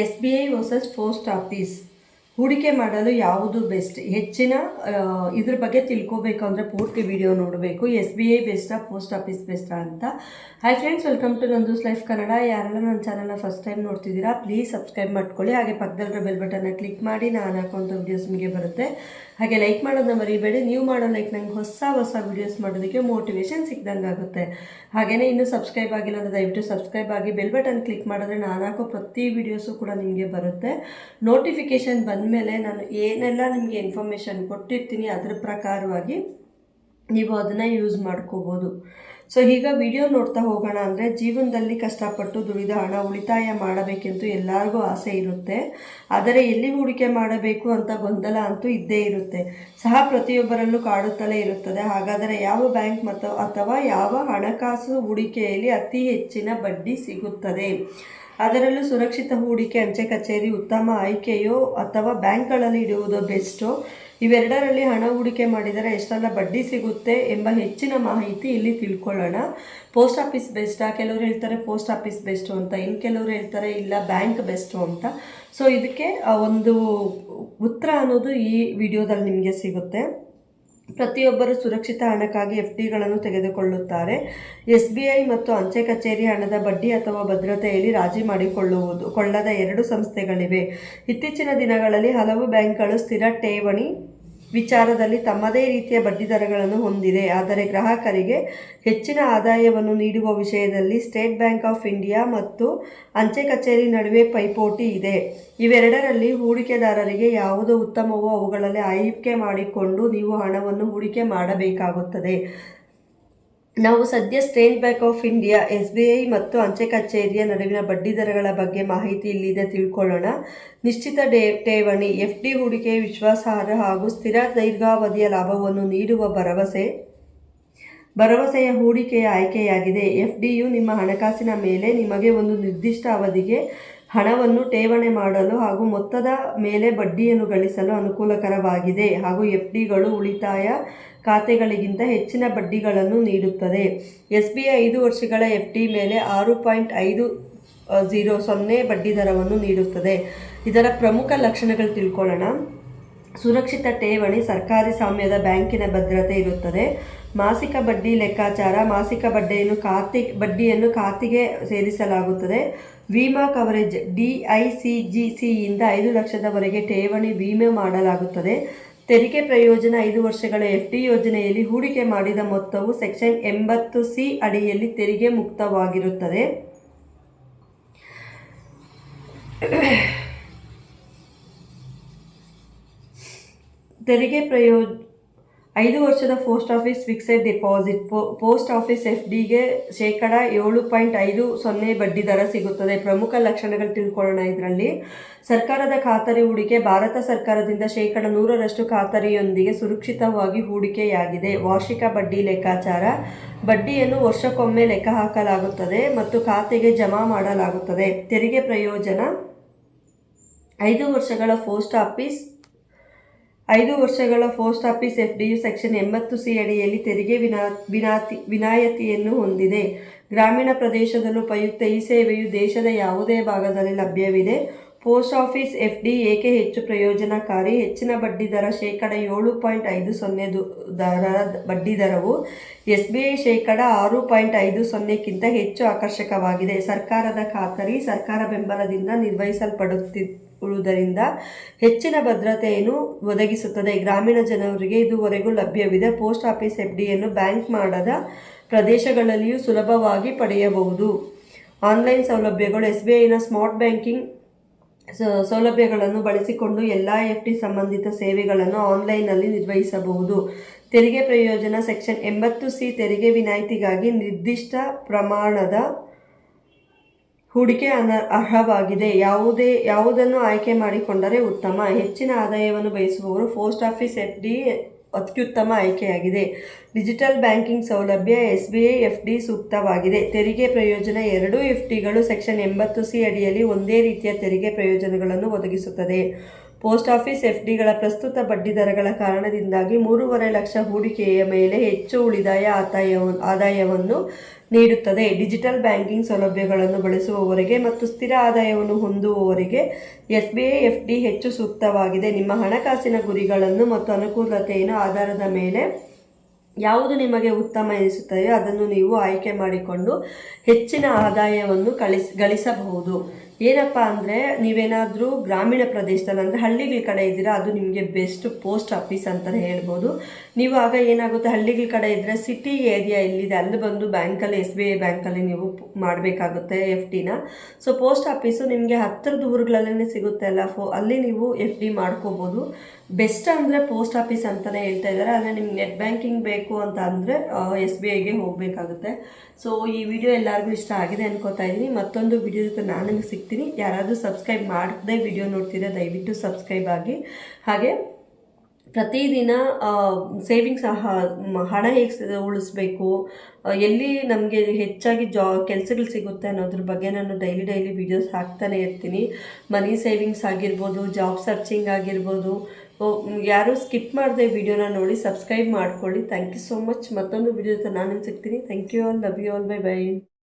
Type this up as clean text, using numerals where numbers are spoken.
SBI versus post office ಹೂಡಿಕೆ ಮಾಡಲು ಯಾವುದು ಬೆಸ್ಟ್? ಹೆಚ್ಚಿನ ಇದ್ರ ಬಗ್ಗೆ ತಿಳ್ಕೋಬೇಕು ಅಂದರೆ ಪೂರ್ತಿ ವಿಡಿಯೋ ನೋಡಬೇಕು. SBI ಬೆಸ್ಟಾ ಪೋಸ್ಟ್ ಆಫೀಸ್ ಬೆಸ್ಟಾ ಅಂತ. Hi friends, welcome to Nandu's life Kannada. ಯಾರೆಲ್ಲ ನನ್ನ ಚಾನಲ್ನ ಫಸ್ಟ್ ಟೈಮ್ ನೋಡ್ತಿದ್ದೀರಾ ಪ್ಲೀಸ್ ಸಬ್ಸ್ಕ್ರೈಬ್ ಮಾಡ್ಕೊಳ್ಳಿ. ಹಾಗೆ ಪಕ್ಕದಲ್ಲಿರೋ ಬೆಲ್ ಬಟನ್ನ ಕ್ಲಿಕ್ ಮಾಡಿ ನಾನು ಹಾಕುವಂಥ ವಿಡಿಯೋಸ್ ನಿಮಗೆ ಬರುತ್ತೆ. ಹಾಗೆ ಲೈಕ್ ಮಾಡೋದನ್ನ ಮರಿಬೇಡಿ. ನೀವು ಮಾಡೋ ಲೈಕ್ ನಂಗೆ ಹೊಸ ವಿಡಿಯೋಸ್ ಮಾಡೋದಕ್ಕೆ ಮೋಟಿವೇಶನ್ ಸಿಕ್ದಂಗೆ ಆಗುತ್ತೆ. ಹಾಗೆಯೇ ಇನ್ನೂ ಸಬ್ಸ್ಕ್ರೈಬ್ ಆಗಿಲ್ಲ ಅಂದರೆ ದಯವಿಟ್ಟು ಸಬ್ಸ್ಕ್ರೈಬ್ ಆಗಿ ಬೆಲ್ ಬಟನ್ ಕ್ಲಿಕ್ ಮಾಡಿದ್ರೆ ನಾನು ಹಾಕೋ ಪ್ರತಿ ವಿಡಿಯೋಸು ಕೂಡ ನಿಮಗೆ ಬರುತ್ತೆ. ನೋಟಿಫಿಕೇಷನ್ ಬಂದಮೇಲೆ ನಾನು ಏನೆಲ್ಲ ನಿಮಗೆ ಇನ್ಫಾರ್ಮೇಷನ್ ಕೊಟ್ಟಿರ್ತೀನಿ ಅದರ ಪ್ರಕಾರವಾಗಿ ನೀವು ಅದನ್ನು ಯೂಸ್ ಮಾಡ್ಕೋಬೋದು. ಸೊ ಈಗ ವಿಡಿಯೋ ನೋಡ್ತಾ ಹೋಗೋಣ. ಅಂದರೆ ಜೀವನದಲ್ಲಿ ಕಷ್ಟಪಟ್ಟು ದುಡಿದ ಹಣ ಉಳಿತಾಯ ಮಾಡಬೇಕೆಂದು ಎಲ್ಲರಿಗೂ ಆಸೆ ಇರುತ್ತೆ. ಆದರೆ ಎಲ್ಲಿ ಹೂಡಿಕೆ ಮಾಡಬೇಕು ಅಂತ ಗೊಂದಲ ಅಂತೂ ಇದ್ದೇ ಇರುತ್ತೆ. ಪ್ರತಿಯೊಬ್ಬರಲ್ಲೂ ಕಾಡುತ್ತಲೇ ಇರುತ್ತದೆ. ಹಾಗಾದರೆ ಯಾವ ಬ್ಯಾಂಕ್ ಅಥವಾ ಯಾವ ಹಣಕಾಸು ಹೂಡಿಕೆಯಲ್ಲಿ ಅತಿ ಹೆಚ್ಚಿನ ಬಡ್ಡಿ ಸಿಗುತ್ತದೆ? ಅದರಲ್ಲೂ ಸುರಕ್ಷಿತ ಹೂಡಿಕೆ, ಅಂಚೆ ಕಚೇರಿ ಉತ್ತಮ ಆಯ್ಕೆಯೋ ಅಥವಾ ಬ್ಯಾಂಕ್ಗಳಲ್ಲಿ ಇಡುವುದು ಬೆಸ್ಟೋ? ಇವೆರಡರಲ್ಲಿ ಹಣ ಹೂಡಿಕೆ ಮಾಡಿದರೆ ಎಷ್ಟೆಲ್ಲ ಬಡ್ಡಿ ಸಿಗುತ್ತೆ ಎಂಬ ಹೆಚ್ಚಿನ ಮಾಹಿತಿ ಇಲ್ಲಿ ತಿಳ್ಕೊಳ್ಳೋಣ. ಪೋಸ್ಟ್ ಆಫೀಸ್ ಬೆಸ್ಟಾ? ಕೆಲವರು ಹೇಳ್ತಾರೆ ಪೋಸ್ಟ್ ಆಫೀಸ್ ಬೆಸ್ಟು ಅಂತ, ಇನ್ನು ಕೆಲವರು ಹೇಳ್ತಾರೆ ಇಲ್ಲ ಬ್ಯಾಂಕ್ ಬೆಸ್ಟು ಅಂತ. ಸೊ ಇದಕ್ಕೆ ಒಂದು ಉತ್ತರ ಅನ್ನೋದು ಈ ವಿಡಿಯೋದಲ್ಲಿ ನಿಮಗೆ ಸಿಗುತ್ತೆ. ಪ್ರತಿಯೊಬ್ಬರು ಸುರಕ್ಷಿತ ಹಣಕ್ಕಾಗಿ FDಗಳನ್ನು ತೆಗೆದುಕೊಳ್ಳುತ್ತಾರೆ. SBI ಮತ್ತು ಅಂಚೆ ಕಚೇರಿ ಹಣದ ಬಡ್ಡಿ ಅಥವಾ ಭದ್ರತೆಯಲ್ಲಿ ರಾಜಿ ಮಾಡಿಕೊಳ್ಳದ ಎರಡು ಸಂಸ್ಥೆಗಳಿವೆ. ಇತ್ತೀಚಿನ ದಿನಗಳಲ್ಲಿ ಹಲವು ಬ್ಯಾಂಕ್ಗಳು ಸ್ಥಿರ ಠೇವಣಿ ವಿಚಾರದಲ್ಲಿ ತಮ್ಮದೇ ರೀತಿಯ ಬಡ್ಡಿದರಗಳನ್ನು ಹೊಂದಿದೆ. ಆದರೆ ಗ್ರಾಹಕರಿಗೆ ಹೆಚ್ಚಿನ ಆದಾಯವನ್ನು ನೀಡುವ ವಿಷಯದಲ್ಲಿ ಸ್ಟೇಟ್ ಬ್ಯಾಂಕ್ ಆಫ್ ಇಂಡಿಯಾ ಮತ್ತು ಅಂಚೆ ಕಚೇರಿ ನಡುವೆ ಪೈಪೋಟಿ ಇದೆ. ಇವೆರಡರಲ್ಲಿ ಹೂಡಿಕೆದಾರರಿಗೆ ಯಾವುದು ಉತ್ತಮವೋ ಅವುಗಳಲ್ಲಿ ಆಯ್ಕೆ ಮಾಡಿಕೊಂಡು ನೀವು ಹಣವನ್ನು ಹೂಡಿಕೆ ಮಾಡಬೇಕಾಗುತ್ತದೆ. ನಾವು ಸದ್ಯ state bank of India, SBI ಮತ್ತು ಅಂಚೆ ಕಚೇರಿಯ ನಡುವಿನ ಬಡ್ಡಿದರಗಳ ಬಗ್ಗೆ ಮಾಹಿತಿ ಇಲ್ಲಿದೆ, ತಿಳ್ಕೊಳ್ಳೋಣ. ನಿಶ್ಚಿತ ಠೇವಣಿ FD ಹೂಡಿಕೆ ವಿಶ್ವಾಸಾರ್ಹ ಹಾಗೂ ಸ್ಥಿರ ದೀರ್ಘಾವಧಿಯ ಲಾಭವನ್ನು ನೀಡುವ ಭರವಸೆಯ ಹೂಡಿಕೆಯ ಆಯ್ಕೆಯಾಗಿದೆ. FDಯು ನಿಮ್ಮ ಹಣಕಾಸಿನ ಮೇಲೆ ನಿಮಗೆ ಒಂದು ನಿರ್ದಿಷ್ಟ ಅವಧಿಗೆ ಹಣವನ್ನು ಠೇವಣಿ ಮಾಡಲು ಹಾಗೂ ಮೊತ್ತದ ಮೇಲೆ ಬಡ್ಡಿಯನ್ನು ಗಳಿಸಲು ಅನುಕೂಲಕರವಾಗಿದೆ ಹಾಗೂ FDಗಳು ಉಳಿತಾಯ ಖಾತೆಗಳಿಗಿಂತ ಹೆಚ್ಚಿನ ಬಡ್ಡಿಗಳನ್ನು ನೀಡುತ್ತದೆ. SBI 5 ವರ್ಷಗಳ FD ಮೇಲೆ 6.500 ಬಡ್ಡಿದರವನ್ನು ನೀಡುತ್ತದೆ. ಇದರ ಪ್ರಮುಖ ಲಕ್ಷಣಗಳು ತಿಳ್ಕೊಳ್ಳೋಣ. ಸುರಕ್ಷಿತ ಠೇವಣಿ, ಸರ್ಕಾರಿ ಸ್ವಾಮ್ಯದ ಬ್ಯಾಂಕಿನ ಭದ್ರತೆ ಇರುತ್ತದೆ. ಮಾಸಿಕ ಬಡ್ಡಿ ಲೆಕ್ಕಾಚಾರ, ಮಾಸಿಕ ಬಡ್ಡಿಯನ್ನು ಖಾತೆಗೆ ಸೇರಿಸಲಾಗುತ್ತದೆ. ವಿಮಾ ಕವರೇಜ್, DICGCಯಿಂದ 5 ಲಕ್ಷದವರೆಗೆ ಠೇವಣಿ ವಿಮೆ ಮಾಡಲಾಗುತ್ತದೆ. ತೆರಿಗೆ ಪ್ರಯೋಜನ, 5 ವರ್ಷಗಳ FD ಯೋಜನೆಯಲ್ಲಿ ಹೂಡಿಕೆ ಮಾಡಿದ ಮೊತ್ತವು ಸೆಕ್ಷನ್ 80C ಅಡಿಯಲ್ಲಿ ತೆರಿಗೆ ಮುಕ್ತವಾಗಿರುತ್ತದೆ. ತೆರಿಗೆ 5 ವರ್ಷದ post office fixed deposit. Post office FDಗೆ 7.50% ಬಡ್ಡಿದರ ಸಿಗುತ್ತದೆ. ಪ್ರಮುಖ ಲಕ್ಷಣಗಳು ತಿಳ್ಕೊಳ್ಳೋಣ. ಇದರಲ್ಲಿ ಸರ್ಕಾರದ ಖಾತರಿ ಹೂಡಿಕೆ, ಭಾರತ ಸರ್ಕಾರದಿಂದ 100% ಖಾತರಿಯೊಂದಿಗೆ ಸುರಕ್ಷಿತವಾಗಿ ಹೂಡಿಕೆಯಾಗಿದೆ. ವಾರ್ಷಿಕ ಬಡ್ಡಿ ಲೆಕ್ಕಾಚಾರ, ಬಡ್ಡಿಯನ್ನು ವರ್ಷಕ್ಕೊಮ್ಮೆ ಲೆಕ್ಕ ಹಾಕಲಾಗುತ್ತದೆ ಮತ್ತು ಖಾತೆಗೆ ಜಮಾ ಮಾಡಲಾಗುತ್ತದೆ. ತೆರಿಗೆ ಪ್ರಯೋಜನ, 5 ವರ್ಷಗಳ ಪೋಸ್ಟ್ ಆಫೀಸ್ FDಯು ಸೆಕ್ಷನ್ 80C ಅಡಿಯಲ್ಲಿ ತೆರಿಗೆ ವಿನಾಯಿತಿಯನ್ನು ಹೊಂದಿದೆ. ಗ್ರಾಮೀಣ ಪ್ರದೇಶದಲ್ಲೂ ಉಪಯುಕ್ತ ಈ ಸೇವೆಯು ದೇಶದ ಯಾವುದೇ ಭಾಗದಲ್ಲಿ ಲಭ್ಯವಿದೆ. ಪೋಸ್ಟ್ ಆಫೀಸ್ FD ಏಕೆ ಹೆಚ್ಚು ಪ್ರಯೋಜನಕಾರಿ? ಹೆಚ್ಚಿನ ಬಡ್ಡಿದರ, 7.50% ಬಡ್ಡಿದರವು SBI 6.50%ಕ್ಕಿಂತ ಹೆಚ್ಚು ಆಕರ್ಷಕವಾಗಿದೆ. ಸರ್ಕಾರದ ಖಾತರಿ, ಸರ್ಕಾರ ಬೆಂಬಲದಿಂದ ನಿರ್ವಹಿಸಲ್ಪಡುತ್ತಿರುವುದರಿಂದ ಹೆಚ್ಚಿನ ಭದ್ರತೆಯನ್ನು ಒದಗಿಸುತ್ತದೆ. ಗ್ರಾಮೀಣ ಜನರಿಗೆ ಇದುವರೆಗೂ ಲಭ್ಯವಿದೆ. ಪೋಸ್ಟ್ ಆಫೀಸ್ FDಯನ್ನು ಬ್ಯಾಂಕ್ ಮಾಡದ ಪ್ರದೇಶಗಳಲ್ಲಿಯೂ ಸುಲಭವಾಗಿ ಪಡೆಯಬಹುದು. ಆನ್ಲೈನ್ ಸೌಲಭ್ಯಗಳು, SBIನ ಸ್ಮಾರ್ಟ್ ಬ್ಯಾಂಕಿಂಗ್ ಸೌಲಭ್ಯಗಳನ್ನು ಬಳಸಿಕೊಂಡು ಎಲ್ಲ FD ಸಂಬಂಧಿತ ಸೇವೆಗಳನ್ನು ಆನ್ಲೈನ್ನಲ್ಲಿ ನಿರ್ವಹಿಸಬಹುದು. ತೆರಿಗೆ ಪ್ರಯೋಜನ, ಸೆಕ್ಷನ್ 80C ತೆರಿಗೆ ವಿನಾಯಿತಿಗಾಗಿ ನಿರ್ದಿಷ್ಟ ಪ್ರಮಾಣದ ಹೂಡಿಕೆ ಅರ್ಹವಾಗಿದೆ. ಯಾವುದನ್ನು ಆಯ್ಕೆ ಮಾಡಿಕೊಂಡರೆ ಉತ್ತಮ? ಹೆಚ್ಚಿನ ಆದಾಯವನ್ನು ಬಯಸುವವರು ಪೋಸ್ಟ್ ಆಫೀಸ್ FD ಅತ್ಯುತ್ತಮ ಆಯ್ಕೆಯಾಗಿದೆ. ಡಿಜಿಟಲ್ ಬ್ಯಾಂಕಿಂಗ್ ಸೌಲಭ್ಯ, SBI FD ಸೂಕ್ತವಾಗಿದೆ. ತೆರಿಗೆ ಪ್ರಯೋಜನ, ಎರಡೂ FDಗಳು ಸೆಕ್ಷನ್ 80C ಅಡಿಯಲ್ಲಿ ಒಂದೇ ರೀತಿಯ ತೆರಿಗೆ ಪ್ರಯೋಜನಗಳನ್ನು ಒದಗಿಸುತ್ತದೆ. ಪೋಸ್ಟ್ ಆಫೀಸ್ FDಗಳ ಪ್ರಸ್ತುತ ಬಡ್ಡಿದರಗಳ ಕಾರಣದಿಂದಾಗಿ 3.5 ಲಕ್ಷ ಹೂಡಿಕೆಯ ಮೇಲೆ ಹೆಚ್ಚು ಉಳಿತಾಯ ಆದಾಯವನ್ನು ನೀಡುತ್ತದೆ. ಡಿಜಿಟಲ್ ಬ್ಯಾಂಕಿಂಗ್ ಸೌಲಭ್ಯಗಳನ್ನು ಬಳಸುವವರಿಗೆ ಮತ್ತು ಸ್ಥಿರ ಆದಾಯವನ್ನು ಹೊಂದುವವರಿಗೆ SBI FD ಹೆಚ್ಚು ಸೂಕ್ತವಾಗಿದೆ. ನಿಮ್ಮ ಹಣಕಾಸಿನ ಗುರಿಗಳನ್ನು ಮತ್ತು ಅನುಕೂಲತೆಯ ಆಧಾರದ ಮೇಲೆ ಯಾವುದು ನಿಮಗೆ ಉತ್ತಮ ಎನಿಸುತ್ತದೆಯೋ ಅದನ್ನು ನೀವು ಆಯ್ಕೆ ಮಾಡಿಕೊಂಡು ಹೆಚ್ಚಿನ ಆದಾಯವನ್ನು ಗಳಿಸಬಹುದು. ಏನಪ್ಪ ಅಂದರೆ ನೀವೇನಾದರೂ ಗ್ರಾಮೀಣ ಪ್ರದೇಶದಲ್ಲಿ ಅಂದರೆ ಹಳ್ಳಿಗಳ ಕಡೆ ಇದ್ದೀರಾ, ಅದು ನಿಮಗೆ ಬೆಸ್ಟ್ ಪೋಸ್ಟ್ ಆಫೀಸ್ ಅಂತಲೇ ಹೇಳ್ಬೋದು. ನೀವು ಆಗ ಏನಾಗುತ್ತೆ, ಹಳ್ಳಿಗಳ ಕಡೆ ಇದ್ದರೆ ಸಿಟಿ ಏರಿಯಾ ಎಲ್ಲಿದೆ ಅಲ್ಲಿ ಬಂದು ಬ್ಯಾಂಕಲ್ಲಿ SBI ಬ್ಯಾಂಕಲ್ಲಿ ನೀವು ಮಾಡಬೇಕಾಗುತ್ತೆ FDನ. ಸೊ ಪೋಸ್ಟ್ ಆಫೀಸು ನಿಮಗೆ ಹತ್ತಿರದ ಊರುಗಳಲ್ಲೇ ಸಿಗುತ್ತೆ ಅಲ್ಲ, ಅಲ್ಲಿ ನೀವು FD ಮಾಡ್ಕೋಬೋದು. ಬೆಸ್ಟ್ ಅಂದರೆ ಪೋಸ್ಟ್ ಆಫೀಸ್ ಅಂತಲೇ ಹೇಳ್ತಾ ಇದ್ದಾರೆ. ಆದರೆ ನಿಮ್ಗೆ ನೆಟ್ ಬ್ಯಾಂಕಿಂಗ್ ಬೇಕು ಅಂತ ಅಂದರೆ SBIಗೆ ಹೋಗಬೇಕಾಗುತ್ತೆ. ಸೊ ಈ ವಿಡಿಯೋ ಎಲ್ಲರಿಗೂ ಇಷ್ಟ ಆಗಿದೆ ಅನ್ಕೋತಾ ಇದ್ದೀನಿ. ಮತ್ತೊಂದು ವಿಡಿಯೋ ಜೊತೆ ನಾನು ನಿಮಗೆ ಸಿಗ್ತೀನಿ. ಯಾರಾದರೂ ಸಬ್ಸ್ಕ್ರೈಬ್ ಮಾಡದೆ ವಿಡಿಯೋ ನೋಡ್ತಿದ್ರೆ ದಯವಿಟ್ಟು ಸಬ್ಸ್ಕ್ರೈಬ್ ಆಗಿ. ಹಾಗೆ ಪ್ರತಿದಿನ ಸೇವಿಂಗ್ಸ್ ಹಣ ಹೇಗೆ ಉಳಿಸ್ಬೇಕು, ಎಲ್ಲಿ ನಮಗೆ ಹೆಚ್ಚಾಗಿ ಕೆಲಸಗಳು ಸಿಗುತ್ತೆ ಅನ್ನೋದ್ರ ಬಗ್ಗೆ ನಾನು ಡೈಲಿ ವೀಡಿಯೋಸ್ ಹಾಕ್ತಾನೆ ಇರ್ತೀನಿ. ಮನಿ ಸೇವಿಂಗ್ಸ್ ಆಗಿರ್ಬೋದು, ಜಾಬ್ ಸರ್ಚಿಂಗ್ ಆಗಿರ್ಬೋದು. ಯಾರು ಸ್ಕಿಪ್ ಮಾಡದೆ ವಿಡಿಯೋನ ನೋಡಿ ಸಬ್ಸ್ಕ್ರೈಬ್ ಮಾಡ್ಕೊಳ್ಳಿ. Thank you so much. ಮತ್ತೊಂದು ವಿಡಿಯೋ ಜೊತೆ ನಾನು ಸಿಗ್ತೀನಿ. Thank you all, love you all, bye by.